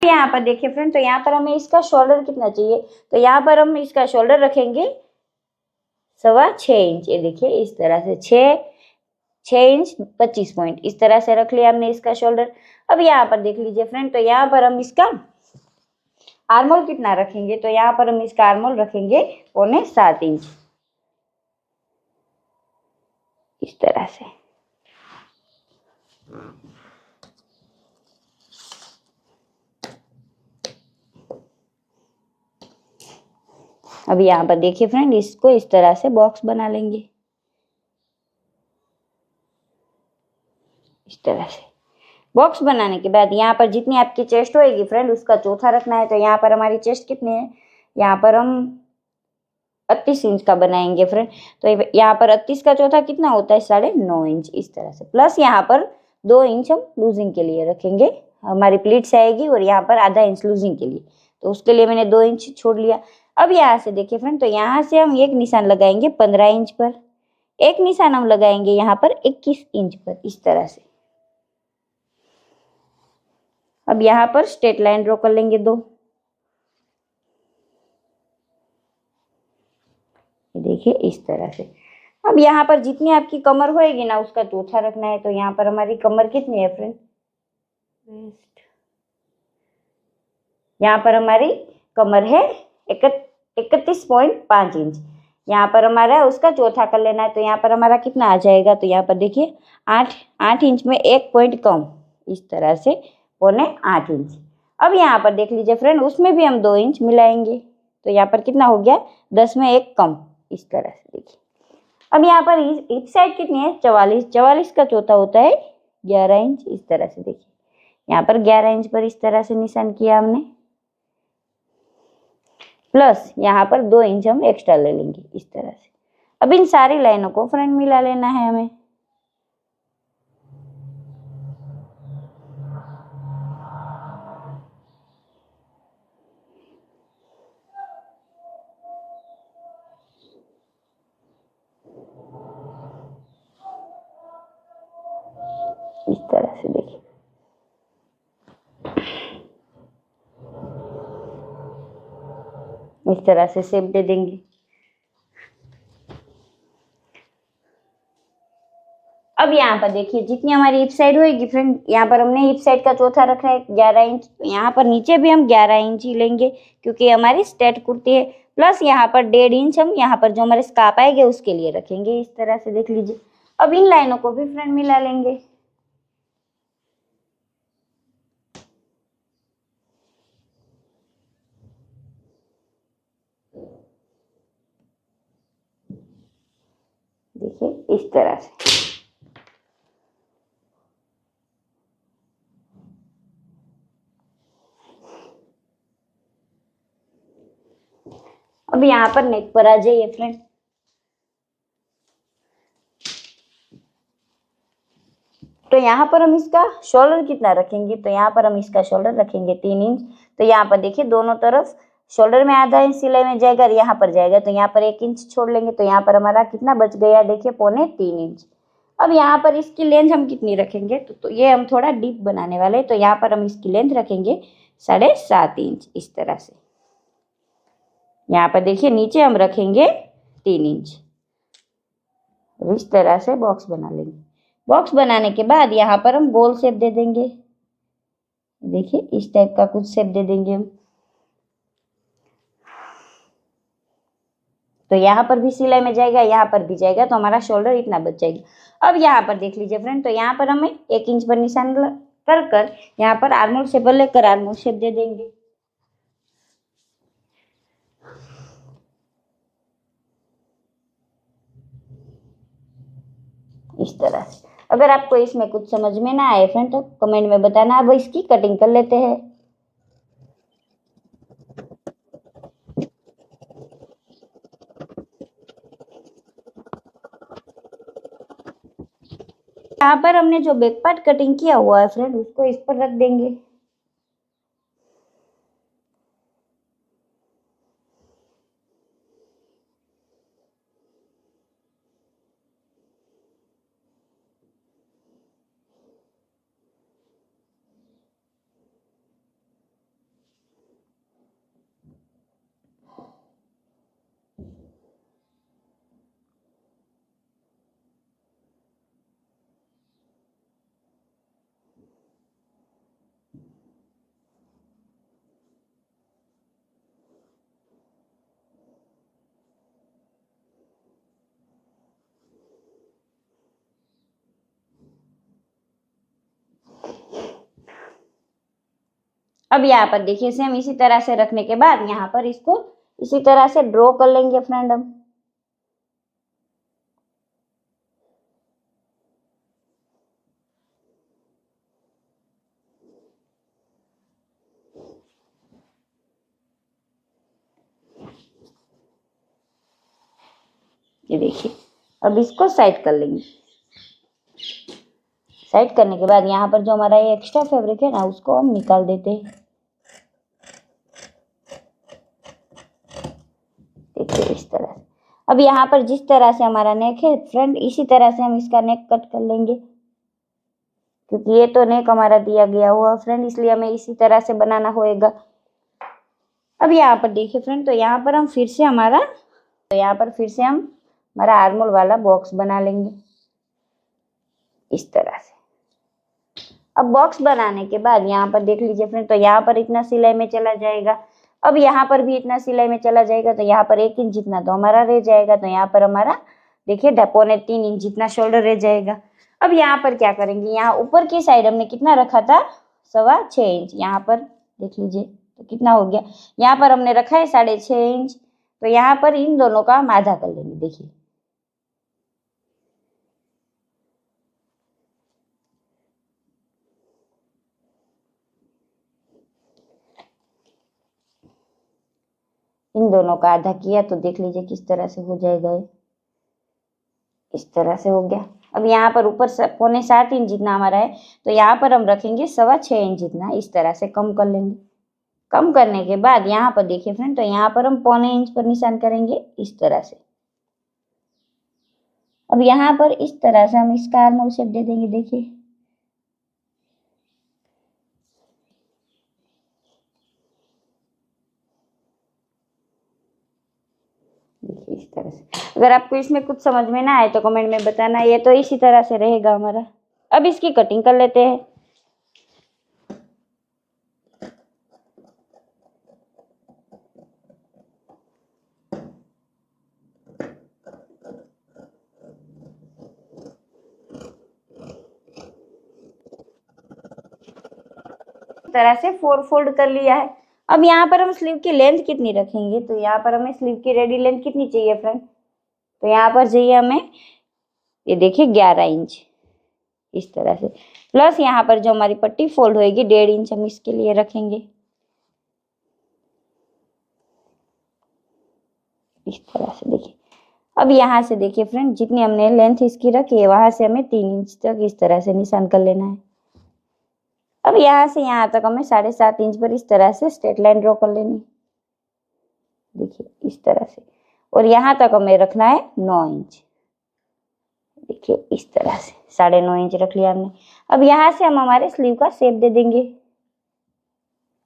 यहाँ पर देखिए फ्रेंड, तो यहाँ पर हमें इसका शोल्डर कितना चाहिए, तो यहाँ पर हम इसका शोल्डर रखेंगे 6.25 इंच। ये देखिए इस तरह से 6 इंच 25 पॉइंट इस तरह से रख लिया हमने इसका शोल्डर। अब यहाँ पर देख लीजिए फ्रेंड, तो यहाँ पर हम इसका आर्मोल कितना रखेंगे, तो यहाँ पर हम इसका आर्मोल रखेंगे 6.25 इंच इस तरह से। अब यहाँ पर देखिए फ्रेंड, इसको इस तरह से बॉक्स बना लेंगे इस तरह से। बॉक्स बनाने के बाद यहाँ पर जितनी आपकी चेस्ट होएगी फ्रेंड, उसका चौथा रखना है। तो यहाँ पर हमारी चेस्ट कितनी है, यहाँ पर हम 38 इंच का बनाएंगे फ्रेंड। तो यहाँ पर 38 का चौथा कितना होता है, 9.5 इंच इस तरह से। प्लस यहाँ पर 2 इंच हम लूजिंग के लिए रखेंगे, हमारी प्लीट्स आएगी, और यहाँ पर आधा इंच लूजिंग के लिए, तो उसके लिए मैंने 2 इंच छोड़ लिया। अब यहाँ से देखिए फ्रेंड, तो यहाँ से हम एक निशान लगाएंगे 15 इंच पर, एक निशान हम लगाएंगे यहाँ पर 21 इंच पर इस तरह से। अब यहाँ पर स्ट्रेट लाइन ड्रॉ कर लेंगे 2। देखिए इस तरह से। अब यहाँ पर जितनी आपकी कमर होएगी ना, उसका चौथा रखना है। तो यहाँ पर हमारी कमर कितनी है फ्रेंड, यहाँ पर हमारी कमर है 31.5 इंच। यहाँ पर हमारा उसका चौथा कर लेना है। तो यहाँ पर हमारा कितना आ जाएगा, तो यहाँ पर देखिए 8 इंच में 1 पॉइंट कम इस तरह से 7.25 इंच। अब यहाँ पर देख लीजिए फ्रेंड, उसमें भी हम 2 इंच मिलाएंगे। तो यहाँ पर कितना हो गया, 10 में 1 कम इस तरह से। देखिए अब यहाँ पर इस साइड कितनी है, 44 का चौथा होता है 11 इंच इस तरह से। देखिए यहाँ पर 11 इंच पर इस तरह से निशान किया हमने, प्लस यहाँ पर 2 इंच हम एक्स्ट्रा ले लेंगे इस तरह से। अब इन सारी लाइनों को फ्रेंड मिला लेना है हमें। इस तरह से देखिए, इस तरह से शेप दे देंगे। अब यहाँ पर देखिए, जितनी हमारी हिप साइड होएगी फ्रेंड, यहाँ पर हमने हिप साइड का चौथा रखा है 11 इंच। तो यहाँ पर नीचे भी हम 11 इंच ही लेंगे, क्योंकि हमारी स्ट्रेट कुर्ती है। प्लस यहाँ पर 1.5 इंच हम यहाँ पर जो हमारे स्कार्फ आएंगे उसके लिए रखेंगे इस तरह से। देख लीजिए, अब इन लाइनों को भी फ्रेंड मिला लेंगे। देखिए इस तरह से। अब यहाँ पर नेक पर आ जाइए फ्रेंड। तो यहाँ पर हम इसका शोल्डर कितना रखेंगे, तो यहाँ पर हम इसका शोल्डर रखेंगे 3 इंच। तो यहाँ पर देखिए, दोनों तरफ शोल्डर में आधा इंच सिलाई में जाएगा और यहाँ पर जाएगा, तो यहाँ पर 1 इंच छोड़ लेंगे। तो यहाँ पर हमारा कितना बच गया, देखिए 3.25 इंच। अब यहाँ पर इसकी लेंथ हम कितनी रखेंगे, तो ये हम थोड़ा डीप बनाने वाले हैं। तो यहाँ पर हम इसकी लेंथ रखेंगे 7.5 इंच इस तरह से। यहाँ पर देखिए, नीचे हम रखेंगे 3 इंच। इस तरह से बॉक्स बना लेंगे। बॉक्स बनाने के बाद यहाँ पर हम गोल शेप दे देंगे। देखिए इस टाइप का कुछ शेप दे देंगे हम। तो यहाँ पर भी सिलाई में जाएगा, यहाँ पर भी जाएगा, तो हमारा शोल्डर इतना बच जाएगा। अब यहाँ पर देख लीजिए फ्रेंड, तो यहाँ पर हमें 1 इंच पर निशान कर यहाँ पर आर्मोल शेप लेकर आर्मोल शेप दे देंगे इस तरह से। अगर आपको इसमें कुछ समझ में ना आए फ्रेंड, तो कमेंट में बताना। अब इसकी कटिंग कर लेते हैं। यहाँ पर हमने जो बैक पार्ट कटिंग किया हुआ है फ्रेंड, उसको इस पर रख देंगे। अब यहाँ पर देखिए सेम इसी तरह से रखने के बाद यहाँ पर इसको इसी तरह से ड्रॉ कर लेंगे फ्रेंड हम। ये देखिए अब इसको साइड कर लेंगे। साइड करने के बाद यहाँ पर जो हमारा ये एक्स्ट्रा फैब्रिक है ना उसको हम निकाल देते हैं। देखिए इस तरह से। अब यहाँ पर जिस तरह से हमारा नेक है फ्रेंड इसी तरह से हम इसका नेक कट कर लेंगे, क्योंकि ये तो नेक हमारा दिया गया हुआ फ्रेंड, इसलिए हमें इसी तरह से बनाना होएगा। अब यहाँ पर देखिए फ्रेंड तो यहाँ पर हम फिर से हमारा आर्मोल वाला बॉक्स बना लेंगे इस तरह से। अब बॉक्स बनाने के बाद यहाँ पर देख लीजिए फ्रेंड तो यहाँ पर इतना सिलाई में चला जाएगा। अब यहाँ पर भी इतना सिलाई में चला जाएगा तो यहाँ पर 1 इंच जितना तो हमारा रह जाएगा। तो यहाँ पर हमारा देखिए 2.5-3 इंच जितना शोल्डर रह जाएगा। अब यहाँ पर क्या करेंगे, यहाँ ऊपर की साइड हमने कितना रखा था 6.25 इंच, यहाँ पर देख लीजिए तो कितना हो गया। यहाँ पर हमने रखा है 6.5 इंच, तो यहाँ पर इन दोनों का हम आधा कर लेंगे। देखिए इन दोनों का आधा किया तो देख लीजिए किस तरह से हो जाएगा ये। इस तरह से हो गया। अब यहाँ पर ऊपर 6.25 इंच जितना हमारा है तो यहाँ पर हम रखेंगे 6.25 इंच जितना, इस तरह से कम कर लेंगे। कम करने के बाद यहाँ पर देखिए फ्रेंड तो यहाँ पर हम 0.25 इंच पर निशान करेंगे इस तरह से। अब यहाँ पर इस तरह से हम इसका आर्मोल शेप दे देंगे। देखिए इस तरह से। अगर आपको इसमें कुछ समझ में ना आए तो कमेंट में बताना। ये तो इसी तरह से रहेगा हमारा। अब इसकी कटिंग कर लेते हैं। तरह से 4 फोल्ड कर लिया है। अब यहाँ पर हम स्लीव की लेंथ कितनी रखेंगे, तो यहाँ पर हमें स्लीव की रेडी लेंथ कितनी चाहिए फ्रेंड, तो यहाँ पर चाहिए हमें ये देखिए 11 इंच इस तरह से। प्लस यहाँ पर जो हमारी पट्टी फोल्ड होएगी 1.5 इंच हम इसके लिए रखेंगे इस तरह से। देखिए अब यहाँ से देखिए फ्रेंड जितनी हमने लेंथ इसकी रखी है वहां से हमें 3 इंच तक इस तरह से निशान कर लेना है। अब यहाँ से यहाँ तक हमें 7.5 इंच पर इस तरह से स्ट्रेट लाइन ड्रॉ कर लेनी। देखिए इस तरह से। और यहाँ तक हमें रखना है 9 इंच। देखिए इस तरह से 9.5 इंच रख लिया हमने। अब यहाँ से हम हमारे स्लीव का शेप दे देंगे।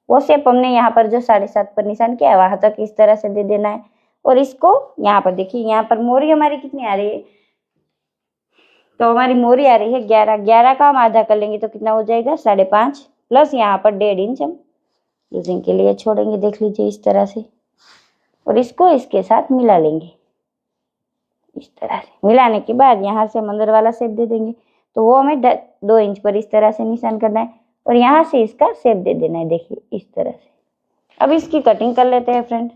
वो शेप हमने यहाँ पर जो 7.5 पर निशान किया है वहां तक इस तरह से दे देना है। और इसको यहाँ पर देखिए यहाँ पर मोरी हमारी कितनी आ रही है, तो हमारी मोरी आ रही है 11 का हम आधा कर लेंगे तो कितना हो जाएगा 5.5। प्लस यहाँ पर 1.5 इंच हम लूजिंग के लिए छोड़ेंगे। देख लीजिए इस तरह से। और इसको इसके साथ मिला लेंगे इस तरह से। मिलाने के बाद यहाँ से हम अंदर वाला शेप दे देंगे, तो वो हमें 2 इंच पर इस तरह से निशान करना है और यहाँ से इसका शेप दे देना है। देखिए इस तरह से। अब इसकी कटिंग कर लेते हैं फ्रेंड।